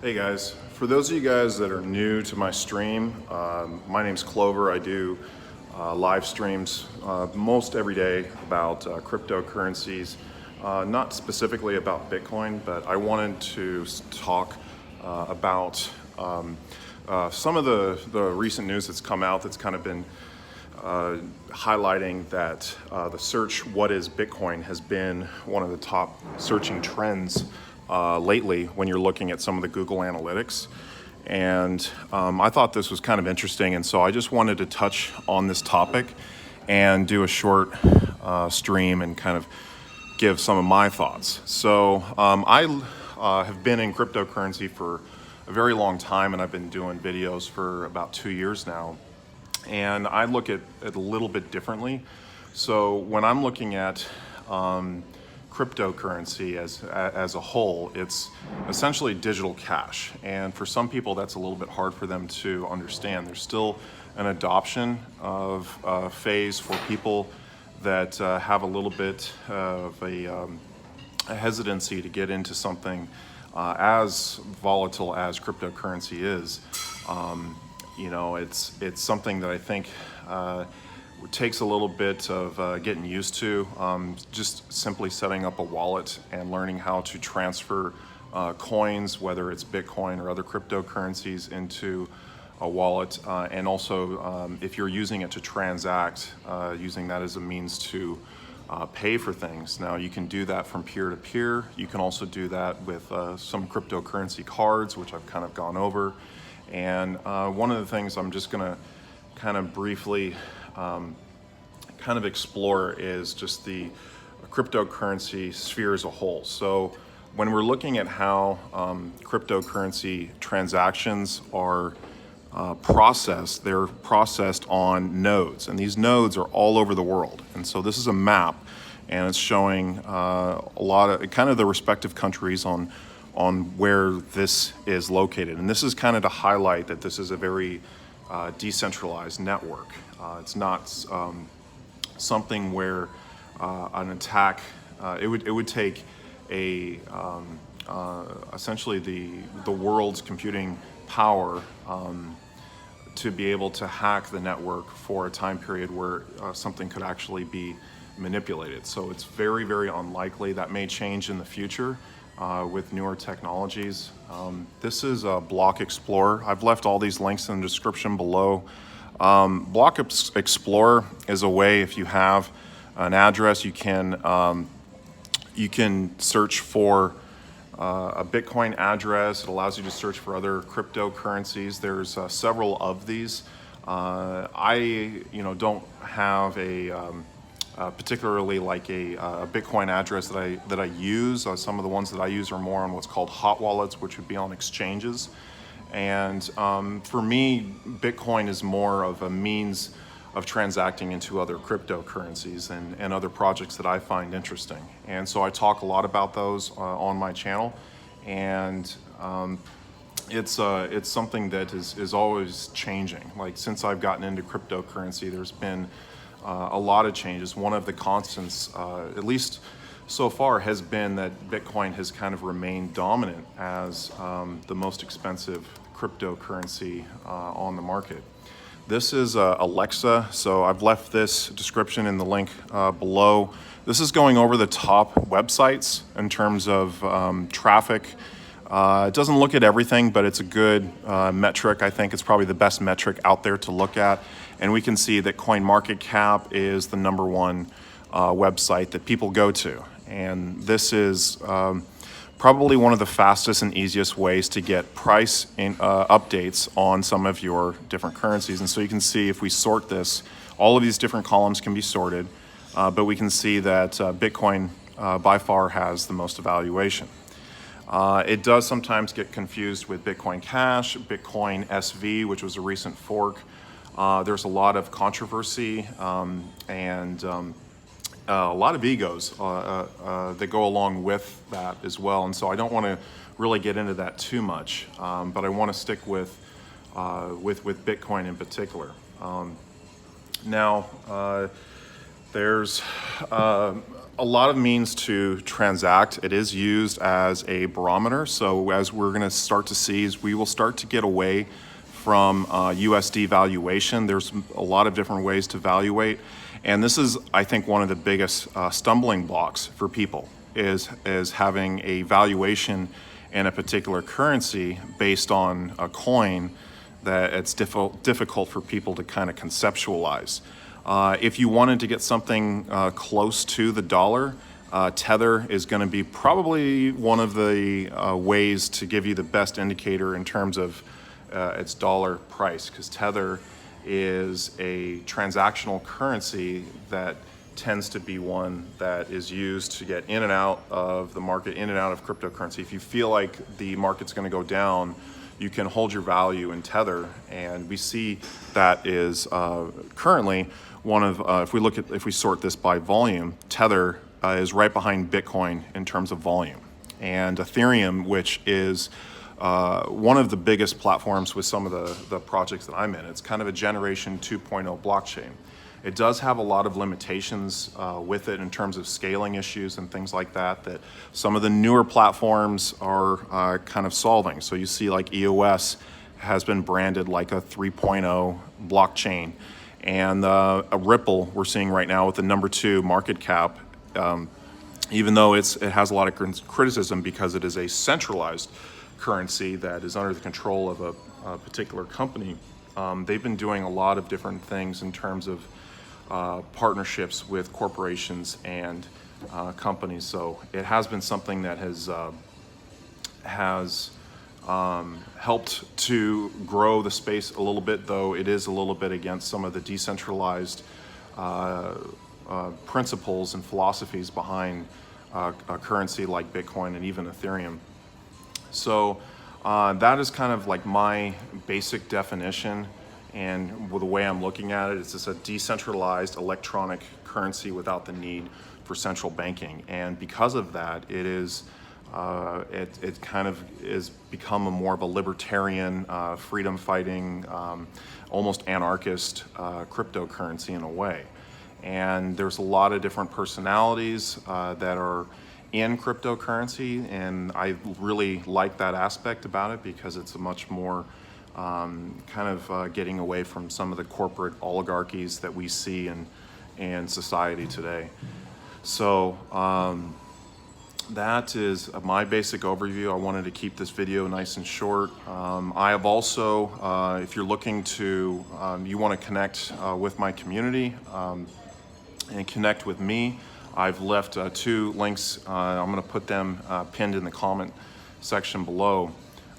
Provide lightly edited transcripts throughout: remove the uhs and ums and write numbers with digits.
Hey guys, for those of you guys that are new to my stream, my name's Clover. I do live streams most every day about cryptocurrencies, not specifically about Bitcoin, but I wanted to talk about some of the recent news that's come out that's kind of been highlighting that the search "what is Bitcoin" has been one of the top searching trends lately when you're looking at some of the Google Analytics. And I thought this was kind of interesting, and so I just wanted to touch on this topic and do a short stream and kind of give some of my thoughts. So I have been in cryptocurrency for a very long time, and I've been doing videos for about 2 years now. And I look at it a little bit differently. So when I'm looking at cryptocurrency as a whole, it's essentially digital cash. And for some people, that's a little bit hard for them to understand. There's still an adoption of phase for people that have a little bit of a hesitancy to get into something as volatile as cryptocurrency is. It's something that I think takes a little bit of getting used to. Just simply setting up a wallet and learning how to transfer coins, whether it's Bitcoin or other cryptocurrencies, into a wallet, and also if you're using it to transact, using that as a means to pay for things. Now you can do that from peer to peer. You can also do that with some cryptocurrency cards, which I've kind of gone over. And one of the things I'm just going to kind of briefly kind of explore is just the cryptocurrency sphere as a whole. So when we're looking at how cryptocurrency transactions are processed, they're processed on nodes, and these nodes are all over the world. And so this is a map, and it's showing a lot of kind of the respective countries on where this is located. And this is kind of to highlight that this is a very decentralized network. It's not something where an attack, it would take a essentially the world's computing power to be able to hack the network for a time period where something could actually be manipulated. So it's very, very unlikely. That may change in the future with newer technologies. This is a Block Explorer. I've left all these links in the description below. Block Explorer is a way, if you have an address, you can search for a Bitcoin address. It allows you to search for other cryptocurrencies. There's several of these. I don't have a particularly like a Bitcoin address that I use. Some of the ones that I use are more on what's called hot wallets, which would be on exchanges. And for me, Bitcoin is more of a means of transacting into other cryptocurrencies and other projects that I find interesting. And so I talk a lot about those on my channel. And it's something that is always changing. Like since I've gotten into cryptocurrency, there's been a lot of changes. One of the constants, at least so far, has been that Bitcoin has kind of remained dominant as the most expensive cryptocurrency on the market. This is Alexa, so I've left this description in the link below. This is going over the top websites in terms of traffic. It doesn't look at everything, but it's a good metric. I think it's probably the best metric out there to look at. And we can see that CoinMarketCap is the #1 website that people go to. And this is probably one of the fastest and easiest ways to get price updates on some of your different currencies. And so you can see if we sort this, all of these different columns can be sorted, but we can see that Bitcoin by far has the most evaluation. It does sometimes get confused with Bitcoin Cash, Bitcoin SV, which was a recent fork. There's a lot of controversy and a lot of egos that go along with that as well. And so I don't want to really get into that too much, but I want to stick with Bitcoin in particular. Now, There's a lot of means to transact. It is used as a barometer. So as we're going to start to see, is we will start to get away from USD valuation. There's a lot of different ways to valuate, and this is, I think, one of the biggest stumbling blocks for people is having a valuation in a particular currency based on a coin that it's difficult for people to kind of conceptualize. If you wanted to get something close to the dollar, Tether is going to be probably one of the ways to give you the best indicator in terms of its dollar price, because Tether is a transactional currency that tends to be one that is used to get in and out of the market, in and out of cryptocurrency. If you feel like the market's going to go down, you can hold your value in Tether, and we see that is currently one of, if we sort this by volume, Tether is right behind Bitcoin in terms of volume, and Ethereum, which is one of the biggest platforms with some of the projects that I'm in. It's kind of a generation 2.0 blockchain. It does have a lot of limitations with it in terms of scaling issues and things like that some of the newer platforms are kind of solving. So you see like EOS has been branded like a 3.0 blockchain. And a Ripple we're seeing right now with the #2 market cap, even though it has a lot of criticism because it is a centralized currency that is under the control of a particular company. They've been doing a lot of different things in terms of partnerships with corporations and companies. So it has been something that has helped to grow the space a little bit, though it is a little bit against some of the decentralized principles and philosophies behind a currency like Bitcoin and even Ethereum. So that is kind of like my basic definition, and the way I'm looking at it is it's a decentralized electronic currency without the need for central banking. And because of that, it kind of is become more of a libertarian, freedom-fighting, almost anarchist cryptocurrency in a way. And there's a lot of different personalities that are in cryptocurrency, and I really like that aspect about it because it's a much more getting away from some of the corporate oligarchies that we see in society today. So that is my basic overview. I wanted to keep this video nice and short. I have also, if you're looking to, you want to connect with my community and connect with me, I've left 2 links. I'm going to put them pinned in the comment section below.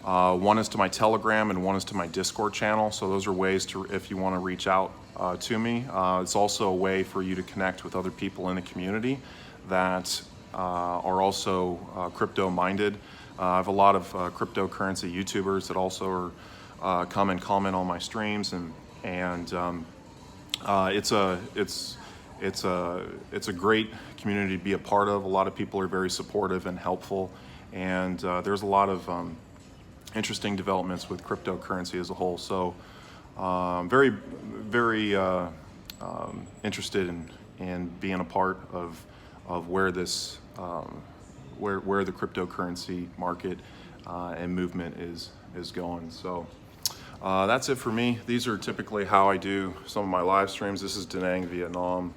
One is to my Telegram and one is to my Discord channel. So those are ways to, if you want to reach out to me. It's also a way for you to connect with other people in the community that are also crypto-minded. I have a lot of cryptocurrency YouTubers that also are come and comment on my streams, and it's a great community to be a part of. A lot of people are very supportive and helpful, and there's a lot of interesting developments with cryptocurrency as a whole. So very interested in being a part of where this where the cryptocurrency market and movement is going. So that's it for me. These are typically how I do some of my live streams. This is Da Nang, Vietnam.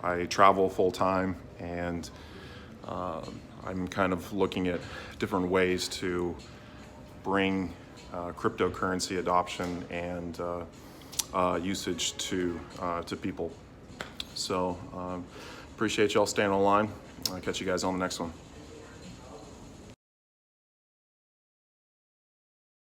I travel full time, and I'm kind of looking at different ways to bring cryptocurrency adoption and usage to people. So appreciate y'all staying online. I'll catch you guys on the next one.